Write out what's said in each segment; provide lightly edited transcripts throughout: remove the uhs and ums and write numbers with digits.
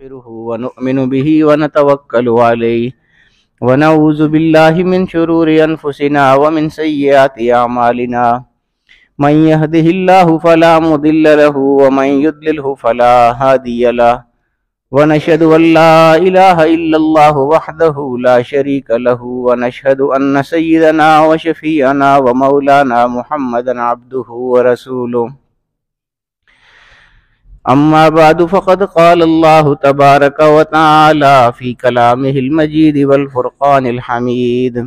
ونستغفره ونؤمن به ونتوكل عليه ونعوذ بالله من شرور أنفسنا ومن سيئات أعمالنا من يهده الله فلا مضل له ومن يضلله فلا هادي له ونشهد أن لا إله إلا الله وحده لا شريك له ونشهد أن سيدنا وشفيعنا ومولانا محمدا عبده ورسوله أما بعد فقد قال الله تبارك وتعالى في كلامه المجيد والفرقان الحميد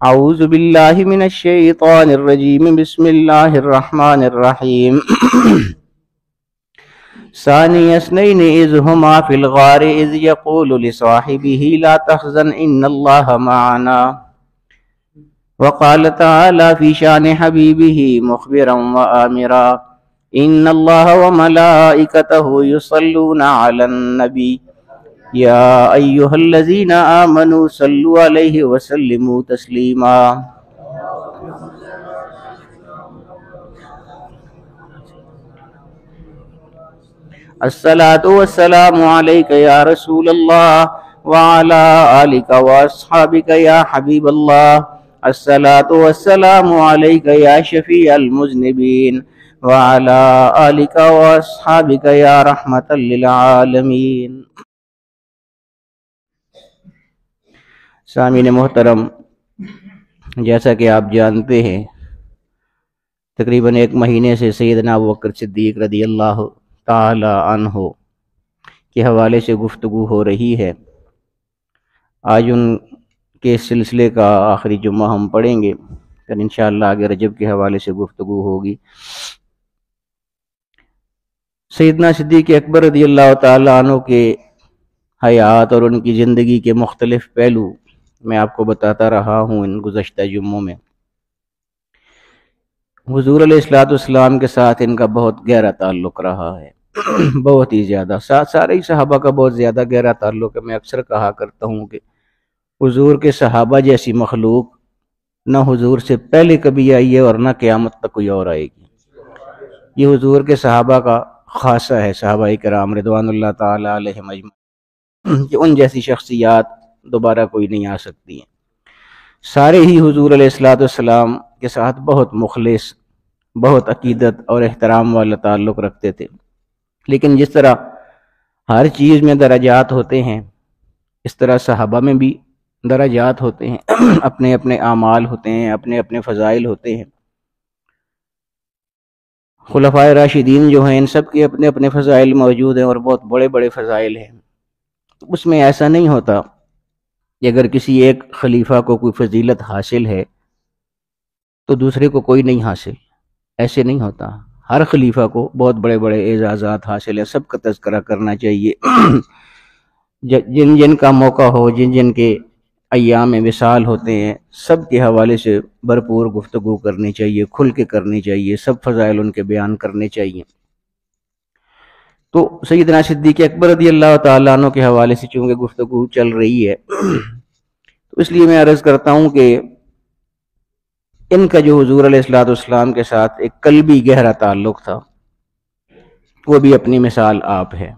أعوذ بالله من الشيطان الرجيم بسم الله الرحمن الرحيم ثاني اثنين إذ هما في الغار إذ يقول لصاحبه لا تحزن إن الله معنا وقال تعالى في شان حبيبه مخبرا وآمرا إن الله وملائكته يصلون على النبي يا أيها الذين آمنوا صلوا عليه وسلموا تسليما الصلاة والسلام عليك يا رسول الله وعلى آلك وأصحابك يا حبيب الله الصلاة والسلام عليك يا شفيع المذنبين وعلى آلك وأصحابك يا رحمة للعالمين. سامعین محترم، جیسا کہ آپ جانتے ہیں تقریباً 1 مہینے سے سیدنا ابوبکر صدیق رضی اللہ تعالی عنہ کے حوالے سے گفتگو ہو رہی ہے. آج ان کے سلسلے کا آخری جمعہ ہم پڑھیں گے، پھر انشاءاللہ آگے رجب کے حوالے سے گفتگو ہوگی. سیدنا صدیق اکبر رضی اللہ تعالی عنہ کے حیات اور ان کی زندگی کے مختلف پہلو میں آپ کو بتاتا رہا ہوں ان گزشتہ جمعوں میں. حضور علیہ السلام کے ساتھ ان کا بہت گہرا تعلق رہا ہے، بہت ہی زیادہ. سارے ہی صحابہ کا بہت زیادہ گہرا تعلق ہے. میں اکثر کہا کرتا ہوں کہ حضور کے صحابہ جیسی مخلوق نہ حضور سے پہلے کبھی آئی ہے اور نہ قیامت تک کوئی اور آئے گی. یہ حضور کے صحابہ کا خاصہ ہے، صحابہ کرام رضوان اللہ تعالی علیہم اجمعین، کہ ان جیسی شخصیات دوبارہ کوئی نہیں آ سکتی ہیں. سارے ہی حضور علیہ السلام کے ساتھ بہت مخلص، بہت عقیدت اور احترام والا تعلق رکھتے تھے. لیکن جس طرح ہر چیز میں درجات ہوتے ہیں، اس طرح صحابہ میں بھی درجات ہوتے ہیں، اپنے اپنے اعمال ہوتے ہیں، اپنے اپنے فضائل ہوتے ہیں. خلفائے راشدین جو ہیں ان سب کے اپنے اپنے فضائل موجود ہیں اور بہت بڑے بڑے فضائل ہیں. اس میں ایسا نہیں ہوتا کہ اگر کسی ایک خلیفہ کو کوئی فضیلت حاصل ہے تو دوسرے کو کوئی نہیں حاصل. ایسے نہیں ہوتا. ہر خلیفہ کو بہت بڑے بڑے اعزازات حاصل ہیں. سب کا تذکرہ کرنا چاہیے. جن جن کا موقع ہو، جن جن کے ایام وصال ہوتے ہیں، سب کے حوالے سے بھرپور گفتگو کرنی چاہیے، کھل کے کرنی چاہیے، سب فضائل ان کے بیان کرنے چاہیے. تو سیدنا صدیق اکبر رضی اللہ تعالیٰ عنہ کے حوالے سے چونکہ گفتگو چل رہی ہے تو اس لیے میں عرض کرتا ہوں کہ ان کا جو حضور علیہ السلام کے ساتھ ایک قلبی گہرا تعلق تھا وہ بھی اپنی مثال آپ ہے.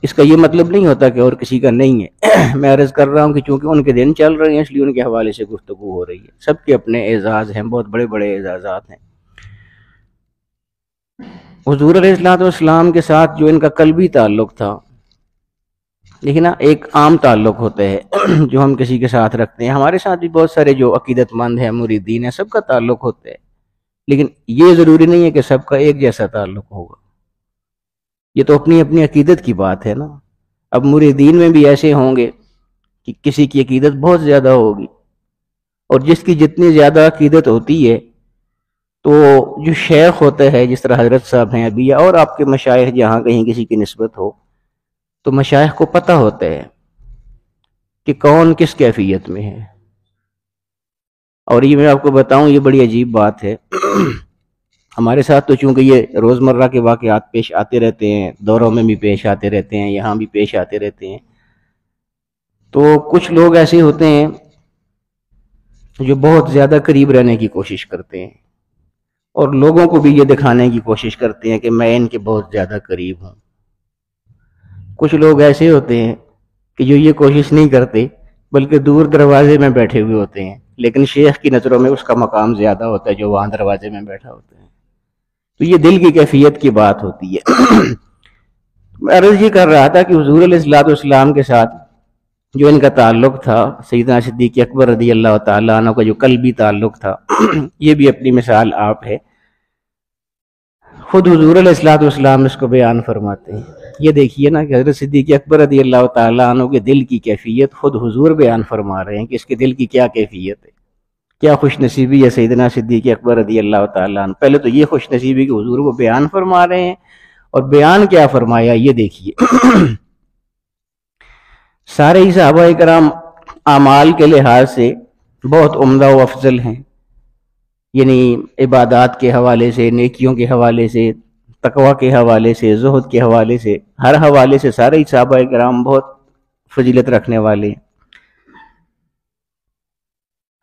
اس کا یہ مطلب نہیں ہوتا کہ اور کسی کا نہیں ہے. میں عرض کر رہا ہوں کہ چونکہ ان کے دن چل رہے ہیں اس لیے ان کے حوالے سے گفتگو ہو رہی ہے. سب کے اپنے اعزاز ہیں، بہت بڑے بڑے اعزازات ہیں. حضور علیہ السلام کے ساتھ جو ان کا قلبی تعلق تھا، لیکن ایک عام تعلق ہوتا ہے جو ہم کسی کے ساتھ رکھتے ہیں. ہمارے ساتھ بھی بہت سارے جو عقیدت مند ہیں، مریدین ہیں، سب کا تعلق ہوتا ہے. لیکن یہ ضروری نہیں ہے کہ سب کا ایک جیسا تعلق ہوگا. یہ تو اپنی اپنی عقیدت کی بات ہے نا. اب مریدین میں بھی ایسے ہوں گے کہ کسی کی عقیدت بہت زیادہ ہوگی، اور جس کی جتنی زیادہ عقیدت ہوتی ہے تو جو شیخ ہوتا ہے، جس طرح حضرت صاحب ہیں ابھی، اور آپ کے مشائخ جہاں کہیں کسی کی نسبت ہو، تو مشائخ کو پتہ ہوتا ہے کہ کون کس کیفیت میں ہے. اور یہ میں آپ کو بتاؤں، یہ بڑی عجیب بات ہے. ہمارے ساتھ تو چونکہ یہ روزمرہ کے واقعات پیش آتے رہتے ہیں، دوروں میں بھی پیش آتے رہتے ہیں، یہاں بھی پیش آتے رہتے ہیں. تو کچھ لوگ ایسے ہوتے ہیں جو بہت زیادہ قریب رہنے کی کوشش کرتے ہیں، اور لوگوں کو بھی یہ دکھانے کی کوشش کرتے ہیں کہ میں ان کے بہت زیادہ قریب ہوں. کچھ لوگ ایسے ہوتے ہیں کہ جو یہ کوشش نہیں کرتے بلکہ دور دروازے میں بیٹھے ہوئے ہوتے ہیں، لیکن شیخ کی نظروں میں اس کا مقام زیادہ ہوتا ہے جو وہاں دروازے میں بیٹھا ہوتا ہے۔ تو یہ دل کی کیفیت کی بات ہوتی ہے۔ میں عرض یہ کر رہا تھا کہ حضور علیہ الصلوۃ والسلام کے ساتھ جو ان کا تعلق تھا، سیدنا صدیق اکبر رضی اللہ تعالیٰ عنہ کا جو قلبی تعلق تھا، یہ بھی اپنی مثال آپ ہے۔ خود حضور علیہ الصلوۃ والسلام اس کو بیان فرماتے ہیں۔ یہ دیکھیے نا کہ حضرت صدیق اکبر رضی اللہ تعالیٰ عنہ کے دل کی کیفیت خود حضور بیان فرما رہے ہیں کہ اس کے دل کی کیا کیفیت ہے، کیا خوش نصیبی ہے سیدنا صدیق اکبر رضی اللہ تعالیٰ عنہ۔ پہلے تو یہ خوش نصیبی کہ حضور وہ بیان فرما رہے ہیں، اور بیان کیا فرمایا یہ دیکھیے۔ سارے ہی صحابہ کرام اعمال کے لحاظ سے بہت عمدہ و افضل ہیں، یعنی عبادات کے حوالے سے، نیکیوں کے حوالے سے، تقوی کے حوالے سے، زہد کے حوالے سے، ہر حوالے سے سارے ہی صحابہ کرام بہت فضیلت رکھنے والے ہیں۔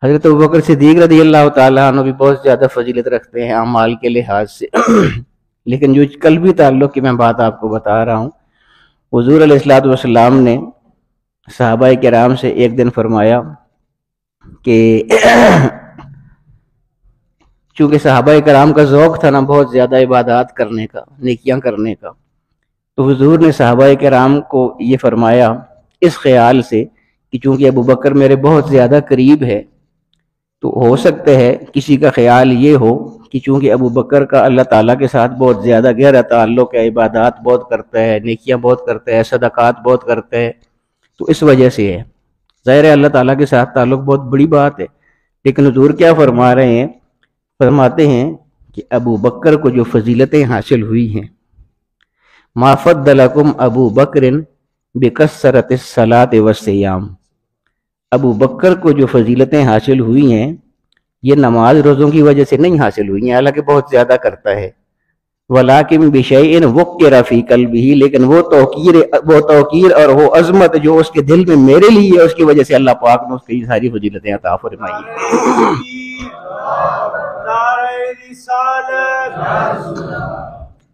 حضرت ابوبکر صدیق رضی اللہ تعالیٰ عنہ بھی بہت زیادہ فضیلت رکھتے ہیں اعمال کے لحاظ سے۔ لیکن جو قلبی تعلق کی میں بات آپ کو بتا رہا ہوں، حضور علیہ الصلوۃ والسلام نے صحابہ کرام سے ایک دن فرمایا کہ چونکہ صحابہ کرام کا ذوق تھا نا بہت زیادہ عبادات کرنے کا، نیکیاں کرنے کا، تو حضور نے صحابہ کرام کو یہ فرمایا اس خیال سے کہ چونکہ ابوبکر میرے بہت زیادہ قریب ہے، تو ہو سکتا ہے کسی کا خیال یہ ہو کہ چونکہ ابوبکر کا اللہ تعالیٰ کے ساتھ بہت زیادہ گہرا تعلق ہے، عبادات بہت کرتا ہے، نیکیاں بہت کرتا ہے، صدقات بہت کرتا ہے، تو اس وجہ سے ہے۔ ظاہر ہے اللہ تعالیٰ کے ساتھ تعلق بہت بڑی بات ہے، لیکن حضور کیا فرما رہے ہیں؟ فرماتے ہیں کہ ابو بکر کو جو فضیلتیں حاصل ہوئی ہیں، ما فضلکم ابو بکر بکثرت الصلاۃ والصیام، ابو بکر کو جو فضیلتیں حاصل ہوئی ہیں یہ نماز روزوں کی وجہ سے نہیں حاصل ہوئی ہیں، حالانکہ بہت زیادہ کرتا ہے، ولیکن بشیء وقر فی قلبہ، لیکن وہ توقیر اور وہ عظمت جو اس کے دل میں میرے لیے ہے، اس کی وجہ سے اللہ پاک نے اس کی ساری فضیلتیں عطا فرمائی ہیں۔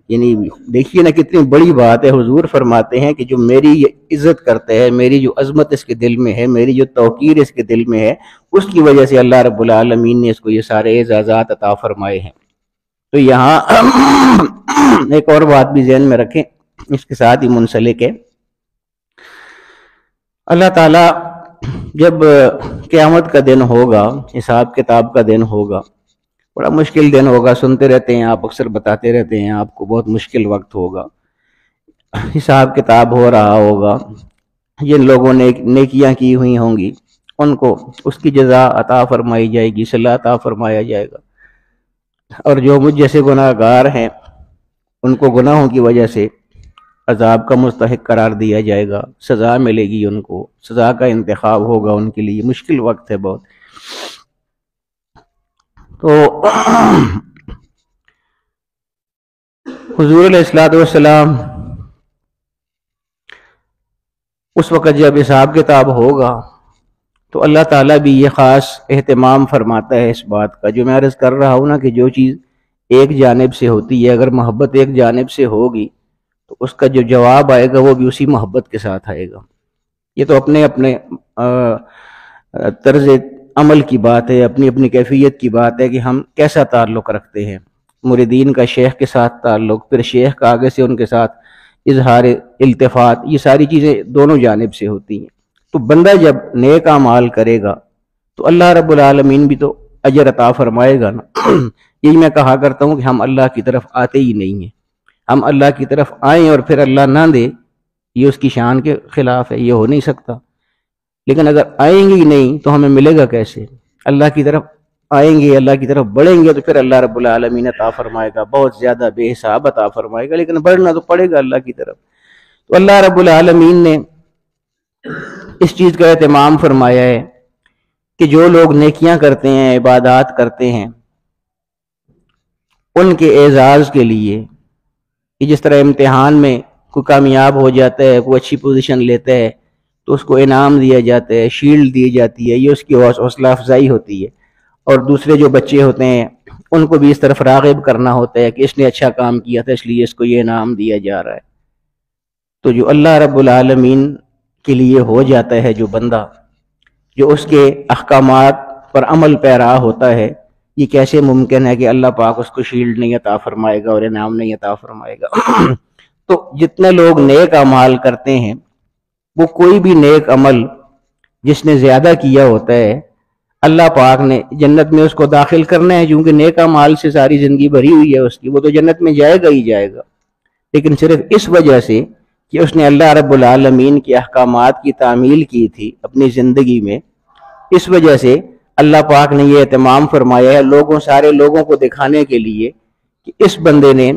یعنی دیکھیے نا کتنی بڑی بات ہے، حضور فرماتے ہیں کہ جو میری عزت کرتا ہے، میری جو عظمت اس کے دل میں ہے، میری جو توقیر اس کے دل میں ہے، اس کی وجہ سے اللہ رب العالمین نے اس کو یہ سارے اعزازات عطا فرمائے ہیں۔ تو یہاں ایک اور بات بھی ذہن میں رکھیں، اس کے ساتھ ہی منسلک ہے، اللہ تعالیٰ جب قیامت کا دن ہوگا، حساب کتاب کا دن ہوگا، بڑا مشکل دن ہوگا، سنتے رہتے ہیں آپ، اکثر بتاتے رہتے ہیں آپ کو، بہت مشکل وقت ہوگا، حساب کتاب ہو رہا ہوگا، جن لوگوں نے نیکیاں کی ہوئی ہوں گی ان کو اس کی جزا عطا فرمائی جائے گی، صلہ عطا فرمایا جائے گا، اور جو مجھ جیسے گناہ گار ہیں ان کو گناہوں کی وجہ سے عذاب کا مستحق قرار دیا جائے گا، سزا ملے گی، ان کو سزا کا انتخاب ہوگا، ان کے لیے مشکل وقت ہے بہت۔ تو حضور علیہ الصلوۃ والسلام اس وقت جب حساب کتاب ہوگا تو اللہ تعالیٰ بھی یہ خاص اہتمام فرماتا ہے اس بات کا، جو میں عرض کر رہا ہوں نا کہ جو چیز ایک جانب سے ہوتی ہے، اگر محبت ایک جانب سے ہوگی تو اس کا جو جواب آئے گا وہ بھی اسی محبت کے ساتھ آئے گا۔ یہ تو اپنے اپنے طرز عمل کی بات ہے، اپنی اپنی کیفیت کی بات ہے کہ ہم کیسا تعلق رکھتے ہیں۔ مریدین کا شیخ کے ساتھ تعلق، پھر شیخ کا آگے سے ان کے ساتھ اظہار التفات، یہ ساری چیزیں دونوں جانب سے ہوتی ہیں۔ تو بندہ جب نیک اعمال کرے گا تو اللہ رب العالمین بھی تو اجر عطا فرمائے گا نا۔ یہی میں کہا کرتا ہوں کہ ہم اللہ کی طرف آتے ہی نہیں ہیں، ہم اللہ کی طرف آئیں اور پھر اللہ نہ دے، یہ اس کی شان کے خلاف ہے، یہ ہو نہیں سکتا۔ لیکن اگر آئیں گے ہی نہیں تو ہمیں ملے گا کیسے؟ اللہ کی طرف آئیں گے، اللہ کی طرف بڑھیں گے تو پھر اللہ رب العالمین عطا فرمائے گا، بہت زیادہ بے حساب عطا فرمائے گا، لیکن بڑھنا تو پڑے گا اللہ کی طرف۔ تو اللہ رب العالمین نے اس چیز کا اہتمام فرمایا ہے کہ جو لوگ نیکیاں کرتے ہیں، عبادات کرتے ہیں، ان کے اعزاز کے لیے، کہ جس طرح امتحان میں کوئی کامیاب ہو جاتا ہے، کوئی اچھی پوزیشن لیتا ہے تو اس کو انعام دیا جاتا ہے، شیلڈ دی جاتی ہے، یہ اس کی حوصلہ افزائی ہوتی ہے، اور دوسرے جو بچے ہوتے ہیں ان کو بھی اس طرف راغب کرنا ہوتا ہے کہ اس نے اچھا کام کیا تھا اس لیے اس کو یہ انعام دیا جا رہا ہے۔ تو جو اللہ رب العالمین کے لیے ہو جاتا ہے جو بندہ، جو اس کے احکامات پر عمل پیرا ہوتا ہے، یہ کیسے ممکن ہے کہ اللہ پاک اس کو شیلڈ نہیں عطا فرمائے گا اور انعام نہیں عطا فرمائے گا؟ تو جتنے لوگ نیک اعمال کرتے ہیں، وہ کوئی بھی نیک عمل جس نے زیادہ کیا ہوتا ہے، اللہ پاک نے جنت میں اس کو داخل کرنا ہے، کیونکہ نیک اعمال سے ساری زندگی بھری ہوئی ہے اس کی، وہ تو جنت میں جائے گا ہی جائے گا۔ لیکن صرف اس وجہ سے کہ اس نے اللہ رب العالمین کے احکامات کی تعمیل کی تھی اپنی زندگی میں، اس وجہ سے اللہ پاک نے یہ اہتمام فرمایا ہے سارے لوگوں کو دکھانے کے لیے کہ اس بندے نے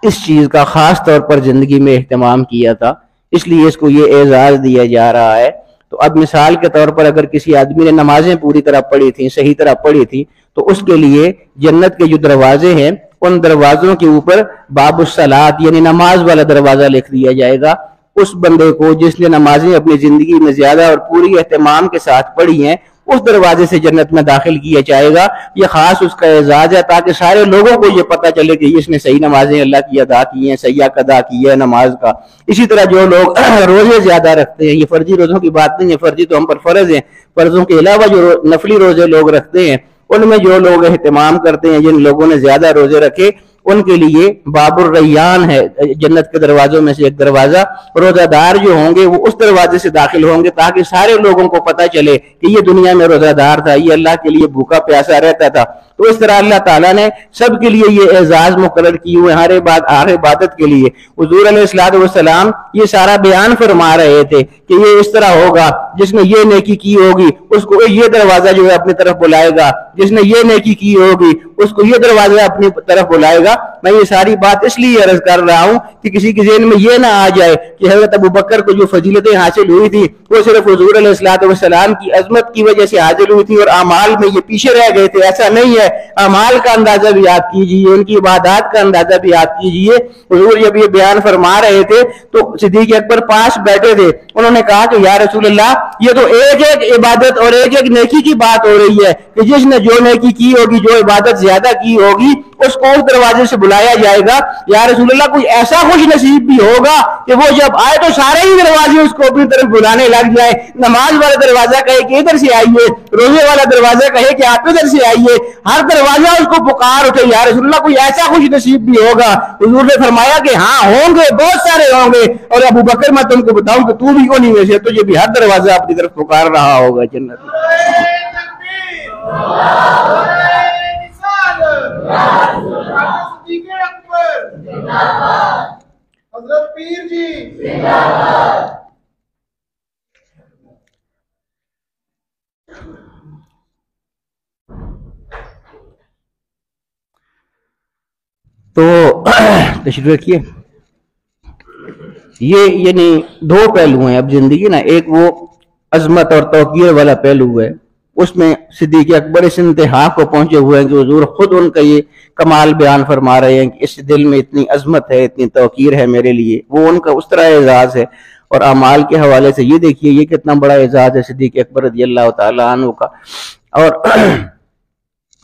اس چیز کا خاص طور پر زندگی میں اہتمام کیا تھا، اس لیے اس کو یہ اعزاز دیا جا رہا ہے۔ تو اب مثال کے طور پر اگر کسی آدمی نے نمازیں پوری طرح پڑھی تھیں، صحیح طرح پڑھی تھی، تو اس کے لیے جنت کے جو دروازے ہیں ان دروازوں کے اوپر باب الصلاۃ یعنی نماز والا دروازہ لکھ دیا جائے گا۔ اس بندے کو جس نے نمازیں اپنی زندگی میں زیادہ اور پوری اہتمام کے ساتھ پڑھی ہیں، اس دروازے سے جنت میں داخل کیا جائے گا۔ یہ خاص اس کا اعزاز ہے تاکہ سارے لوگوں کو یہ پتہ چلے کہ اس نے صحیح نمازیں اللہ کی ادا کی ہیں، صحیح ادا کی ہے نماز کا۔ اسی طرح جو لوگ روزے زیادہ رکھتے ہیں، یہ فرضی روزوں کی بات نہیں ہے، فرضی تو ہم پر فرض ہیں، فرضوں کے علاوہ جو نفلی روزے لوگ رکھتے ہیں، ان میں جو لوگ اہتمام کرتے ہیں، جن لوگوں نے زیادہ روزے رکھے، ان کے لیے باب الریان ہے، جنت کے دروازوں میں سے ایک دروازہ۔ روزہ دار جو ہوں گے وہ اس دروازے سے داخل ہوں گے تاکہ سارے لوگوں کو پتہ چلے کہ یہ دنیا میں روزہ دار تھا، یہ اللہ کے لیے بھوکا پیاسا رہتا تھا۔ تو اس طرح اللہ تعالیٰ نے سب کے لیے یہ اعزاز مقرر کیے ہوئے ہر عبادت کے لیے۔ حضور علیہ الصلوۃ والسلام یہ سارا بیان فرما رہے تھے کہ یہ اس طرح ہوگا، جس نے یہ نیکی کی ہوگی اس کو یہ دروازہ جو ہے اپنی طرف بلائے گا، جس نے یہ نیکی کی ہوگی اس کو یہ دروازہ اپنی طرف بلائے گا۔ میں یہ ساری بات اس لیے عرض کر رہا ہوں کہ کسی کے ذہن میں یہ نہ آ جائے کہ حضرت ابوبکر کو جو فضیلتیں حاصل ہوئی تھی وہ صرف حضور علیہ الصلوۃ والسلام کی عظمت کی وجہ سے حاصل ہوئی تھی اور اعمال میں یہ پیچھے رہ گئے تھے، ایسا نہیں ہے۔ اعمال کا اندازہ بھی یاد کیجیے، ان کی عبادات کا اندازہ بھی یاد کیجیے۔ حضور جب یہ بیان فرما رہے تھے تو صدیق اکبر پاس بیٹھے تھے، انہوں نے کہا کہ یا رسول اللہ، یہ تو ایک ایک عبادت اور ایک ایک نیکی کی بات ہو رہی ہے کہ جس نے جو نیکی کی ہوگی، جو عبادت زیادہ کی ہوگی، اس کو اس دروازے سے بلایا جائے گا۔ یا رسول اللہ، کوئی ایسا خوش نصیب بھی ہوگا کہ وہ جب آئے تو سارے ہی دروازے اس کو اپنی طرف بلانے لگ جائے، نماز والا دروازہ کہے کہ ادھر سے آئیے، روزے والا دروازہ کہے کہ آپ ادھر سے آئیے، ہر دروازہ اس کو پکار اٹھے۔ یا رسول اللہ، کوئی ایسا خوش نصیب بھی ہوگا؟ حضور نے فرمایا کہ ہاں ہوں گے، بہت سارے ہوں گے، اور ابو بکر میں تم کو بتاؤں کہ تو بھی انہی میں سے، تجھے بھی ہر دروازہ اپنی طرف پکار رہا ہوگا جنت میں۔ حضرت پیر جی تو تشریف رکھیے۔ یہ یعنی دو پہلو ہیں اب زندگی نا، ایک وہ عظمت اور توقیر والا پہلو ہے، اس میں صدیق اکبر اس انتہا کو پہنچے ہوئے ہیں کہ حضور خود ان کا یہ کمال بیان فرما رہے ہیں کہ اس دل میں اتنی عظمت ہے، اتنی توقیر ہے میرے لیے، وہ ان کا اس طرح اعزاز ہے۔ اور اعمال کے حوالے سے یہ دیکھیے یہ کتنا بڑا اعزاز ہے صدیق اکبر رضی اللہ تعالیٰ عنہ کا۔ اور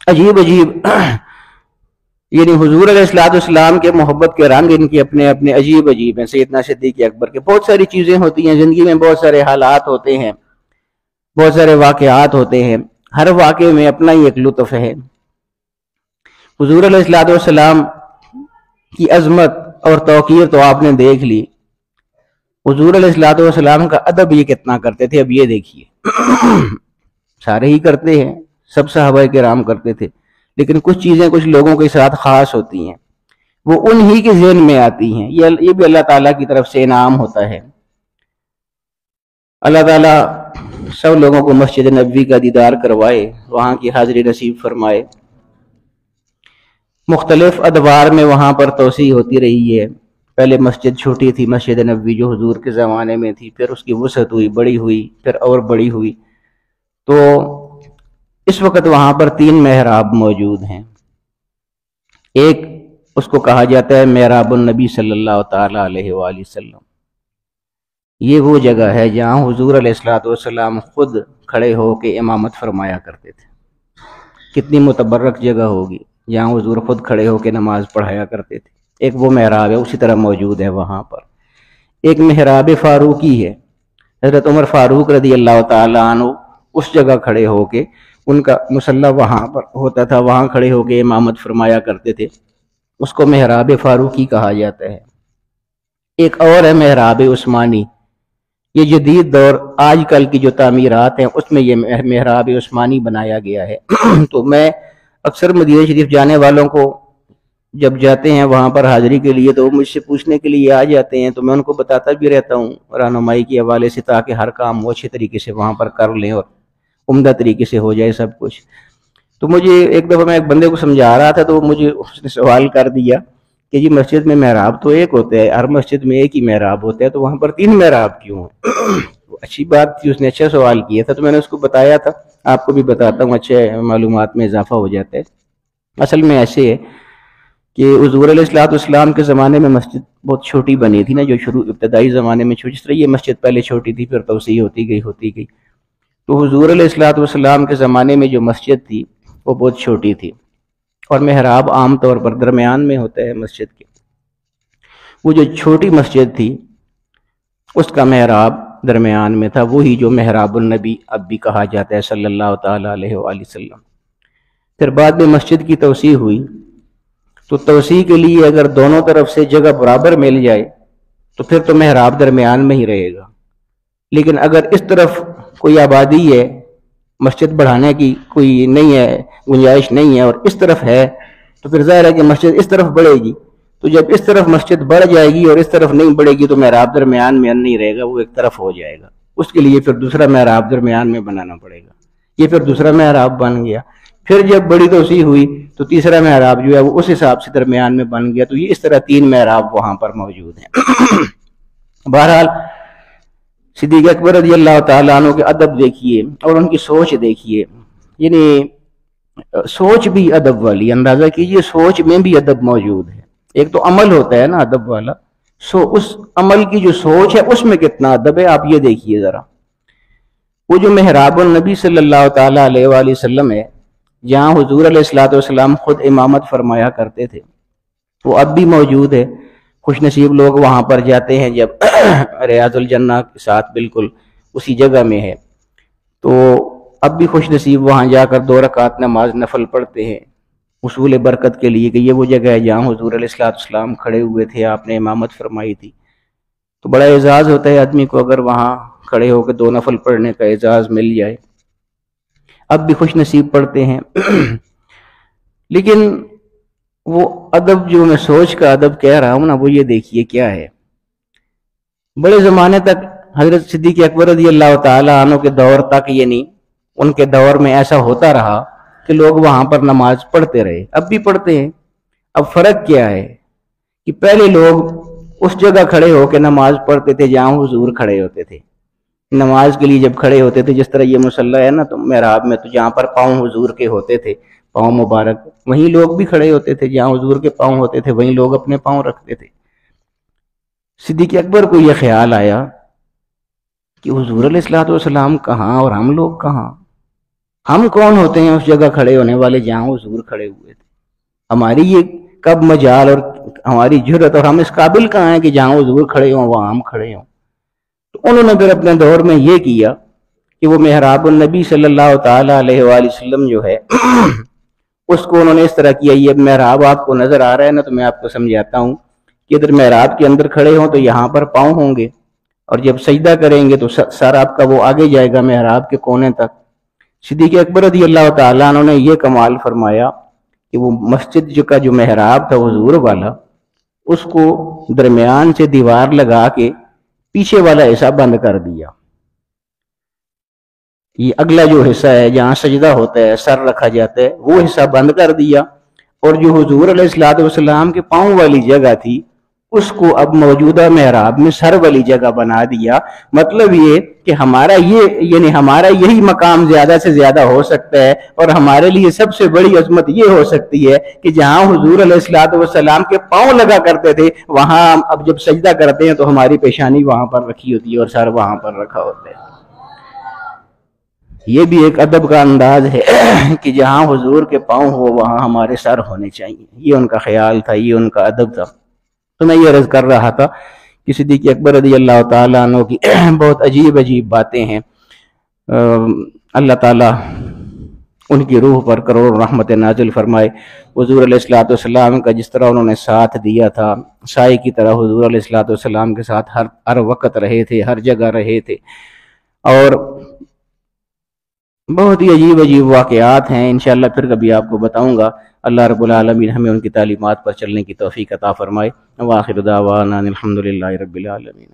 عجیب یعنی حضور علیہ الصلوۃ والسلام کے محبت کے رنگ ان کے اپنے اپنے عجیب ہیں۔ سیدنا صدیق اکبر کے بہت ساری چیزیں ہوتی ہیں زندگی میں، بہت سارے حالات ہوتے ہیں، بہت سارے واقعات ہوتے ہیں، ہر واقعے میں اپنا ہی ایک لطف ہے۔ حضور علیہ الصلوۃ والسلام کی عظمت اور توقیر تو آپ نے دیکھ لی، حضور علیہ الصلوۃ والسلام کا ادب یہ کتنا کرتے تھے اب یہ دیکھیے۔ سارے ہی کرتے ہیں، سب صحابہ کرام کرتے تھے، لیکن کچھ چیزیں کچھ لوگوں کے ساتھ خاص ہوتی ہیں، وہ انہی کے ذہن میں آتی ہیں۔ یہ بھی اللہ تعالیٰ کی طرف سے انعام ہوتا ہے۔ اللہ تعالیٰ سب لوگوں کو مسجد نبوی کا دیدار کروائے، وہاں کی حاضری نصیب فرمائے۔ مختلف ادوار میں وہاں پر توسیع ہوتی رہی ہے۔ پہلے مسجد چھوٹی تھی، مسجد نبوی جو حضور کے زمانے میں تھی، پھر اس کی وسعت ہوئی، بڑی ہوئی، پھر اور بڑی ہوئی۔ تو اس وقت وہاں پر 3 محراب موجود ہیں۔ ایک اس کو کہا جاتا ہے محراب النبی صلی اللہ تعالی علیہ وآلہ وسلم۔ یہ وہ جگہ ہے جہاں حضور علیہ الصلوۃ والسلام خود کھڑے ہو کے امامت فرمایا کرتے تھے۔ کتنی متبرک جگہ ہوگی جہاں حضور خود کھڑے ہو کے نماز پڑھایا کرتے تھے۔ ایک وہ محراب ہے، اسی طرح موجود ہے وہاں پر۔ ایک محراب فاروقی ہے، حضرت عمر فاروق رضی اللہ تعالیٰ عنہ اس جگہ کھڑے ہو کے، ان کا مصلی وہاں پر ہوتا تھا، وہاں کھڑے ہو کے امامت فرمایا کرتے تھے، اس کو محراب فاروقی کہا جاتا ہے۔ ایک اور ہے محراب عثمانی، یہ جدید دور آج کل کی جو تعمیرات ہیں اس میں یہ محراب عثمانی بنایا گیا ہے۔ تو میں اکثر مدینہ شریف جانے والوں کو جب جاتے ہیں وہاں پر حاضری کے لیے تو وہ مجھ سے پوچھنے کے لیے آ جاتے ہیں، تو میں ان کو بتاتا بھی رہتا ہوں رہنمائی کے حوالے سے، تاکہ ہر کام وہ اچھے طریقے سے وہاں پر کر لیں اور عمدہ طریقے سے ہو جائے سب کچھ۔ تو مجھے ایک دفعہ میں ایک بندے کو سمجھا رہا تھا تو مجھے اس نے سوال کر دیا کہ جی مسجد میں محراب تو ایک ہوتا ہے، ہر مسجد میں ایک ہی محراب ہوتا ہے، تو وہاں پر 3 محراب کیوں ہیں؟ اچھی بات تھی، اس نے اچھا سوال کیا تھا، تو میں نے اس کو بتایا تھا، آپ کو بھی بتاتا ہوں، اچھے معلومات میں اضافہ ہو جاتا ہے۔ اصل میں ایسے ہے کہ حضور علیہ الصلوۃ والسلام کے زمانے میں مسجد بہت چھوٹی بنی تھی نا، جو ابتدائی زمانے میں جس طرح یہ مسجد پہلے چھوٹی تھی پھر توسیع ہوتی گئی، تو حضور علیہ الصلوۃ والسلام کے زمانے میں جو مسجد تھی وہ بہت چھوٹی تھی، اور محراب عام طور پر درمیان میں ہوتا ہے مسجد کے۔ وہ جو چھوٹی مسجد تھی اس کا محراب درمیان میں تھا، وہی جو محراب النبی اب بھی کہا جاتا ہے صلی اللہ تعالیٰ علیہ وآلہ وسلم۔ پھر بعد میں مسجد کی توسیع ہوئی، تو توسیع کے لیے اگر دونوں طرف سے جگہ برابر مل جائے تو پھر تو محراب درمیان میں ہی رہے گا، لیکن اگر اس طرف کوئی آبادی ہے، مسجد بڑھانے کی کوئی نہیں ہے، گنجائش نہیں ہے، اور اس طرف ہے، تو پھر ظاہر ہے کہ مسجد اس طرف بڑھے گی، تو جب اس طرف مسجد بڑھ جائے گی اور اس طرف نہیں بڑھے گی تو محراب درمیان میں نہیں رہے گا، وہ ایک طرف ہو جائے گا، اس کے لیے پھر دوسرا محراب درمیان میں بنانا پڑے گا۔ یہ پھر دوسرا محراب بن گیا، پھر جب بڑی توسیع ہوئی تو تیسرا محراب جو ہے وہ اس حساب سے درمیان میں بن گیا، تو یہ اس طرح 3 محراب وہاں پر موجود ہیں۔ بہرحال صدیق اکبر رضی اللہ تعالیٰ عنہ کے ادب دیکھیے اور ان کی سوچ دیکھیے، یعنی سوچ بھی ادب والی، اندازہ کیجئے سوچ میں بھی ادب موجود ہے۔ ایک تو عمل ہوتا ہے نا ادب والا، اس عمل کی جو سوچ ہے اس میں کتنا ادب ہے، آپ یہ دیکھیے ذرا۔ وہ جو محراب النبی صلی اللہ تعالیٰ علیہ وآلہ وسلم ہے، جہاں حضور علیہ الصلوۃ والسلام خود امامت فرمایا کرتے تھے، وہ اب بھی موجود ہے۔ خوش نصیب لوگ وہاں پر جاتے ہیں جب ریاض الجنہ کے ساتھ بالکل اسی جگہ میں ہے، تو اب بھی خوش نصیب وہاں جا کر 2 رکعت نماز نفل پڑھتے ہیں حصول برکت کے لیے، کہ یہ وہ جگہ ہے جہاں حضور علیہ الصلوۃ والسلام کھڑے ہوئے تھے، آپ نے امامت فرمائی تھی۔ تو بڑا اعزاز ہوتا ہے آدمی کو اگر وہاں کھڑے ہو کے 2 نفل پڑھنے کا اعزاز مل جائے، اب بھی خوش نصیب پڑھتے ہیں۔ لیکن وہ ادب جو میں سوچ کا ادب کہہ رہا ہوں نا، وہ یہ دیکھیے کیا ہے۔ بڑے زمانے تک حضرت صدیق اکبر رضی اللہ تعالیٰ عنہ کے دور تک، یعنی ان کے دور میں ایسا ہوتا رہا کہ لوگ وہاں پر نماز پڑھتے رہے، اب بھی پڑھتے ہیں۔ اب فرق کیا ہے کہ پہلے لوگ اس جگہ کھڑے ہو کے نماز پڑھتے تھے جہاں حضور کھڑے ہوتے تھے، نماز کے لیے جب کھڑے ہوتے تھے، جس طرح یہ مصلی ہے نا تو محراب میں، تو جہاں پر پاؤں حضور کے ہوتے تھے، پاؤں مبارک، وہیں لوگ بھی کھڑے ہوتے تھے، جہاں حضور کے پاؤں ہوتے تھے وہیں لوگ اپنے پاؤں رکھتے تھے۔ صدیق اکبر کو یہ خیال آیا کہ حضور علیہ الصلوۃ والسلام کہاں اور ہم لوگ کہاں، ہم کون ہوتے ہیں اس جگہ کھڑے ہونے والے جہاں حضور کھڑے ہوئے تھے، ہماری یہ کب مجال اور ہماری جرت، اور ہم اس قابل کہاں ہیں کہ جہاں حضور کھڑے ہوں وہاں ہم کھڑے ہوں۔ تو انہوں نے پھر اپنے دور میں یہ کیا کہ وہ محراب النبی صلی اللہ تعالیٰ علیہ وآلہ وسلم جو ہے اس کو انہوں نے اس طرح کیا۔ یہ محراب آپ کو نظر آ رہا ہے نا، تو میں آپ کو سمجھاتا ہوں کہ ادھر محراب کے اندر کھڑے ہوں تو یہاں پر پاؤں ہوں گے، اور جب سجدہ کریں گے تو سر آپ کا وہ آگے جائے گا محراب کے کونے تک۔ صدیق اکبر رضی اللہ تعالیٰ عنہ نے یہ کمال فرمایا کہ وہ مسجد کا جو محراب تھا حضور والا، اس کو درمیان سے دیوار لگا کے پیچھے والا حصہ بند کر دیا۔ یہ اگلا جو حصہ ہے جہاں سجدہ ہوتا ہے، سر رکھا جاتا ہے، وہ حصہ بند کر دیا، اور جو حضور علیہ الصلوۃ والسلام کے پاؤں والی جگہ تھی اس کو اب موجودہ محراب میں سر والی جگہ بنا دیا۔ مطلب یہ کہ ہمارا یہی مقام زیادہ سے زیادہ ہو سکتا ہے، اور ہمارے لیے سب سے بڑی عظمت یہ ہو سکتی ہے کہ جہاں حضور علیہ الصلوۃ والسلام کے پاؤں لگا کرتے تھے، وہاں اب جب سجدہ کرتے ہیں تو ہماری پیشانی وہاں پر رکھی ہوتی ہے اور سر وہاں پر رکھا ہوتا ہے۔ یہ بھی ایک ادب کا انداز ہے کہ جہاں حضور کے پاؤں ہو وہاں ہمارے سر ہونے چاہیے، یہ ان کا خیال تھا، یہ ان کا ادب تھا۔ تو میں یہ عرض کر رہا تھا کہ صدیق اکبر رضی اللہ تعالیٰ عنہ کی بہت عجیب عجیب باتیں ہیں۔ اللہ تعالیٰ ان کی روح پر کروڑ رحمت نازل فرمائے۔ حضور علیہ الصلوۃ والسلام کا جس طرح انہوں نے ساتھ دیا تھا، سائے کی طرح حضور علیہ الصلوۃ والسلام کے ساتھ ہر وقت رہے تھے، ہر جگہ رہے تھے، اور بہت ہی عجیب عجیب واقعات ہیں، انشاءاللہ پھر کبھی آپ کو بتاؤں گا۔ اللہ رب العالمین ہمیں ان کی تعلیمات پر چلنے کی توفیق عطا فرمائے۔ وآخر دعوانا الحمدللہ رب العالمین۔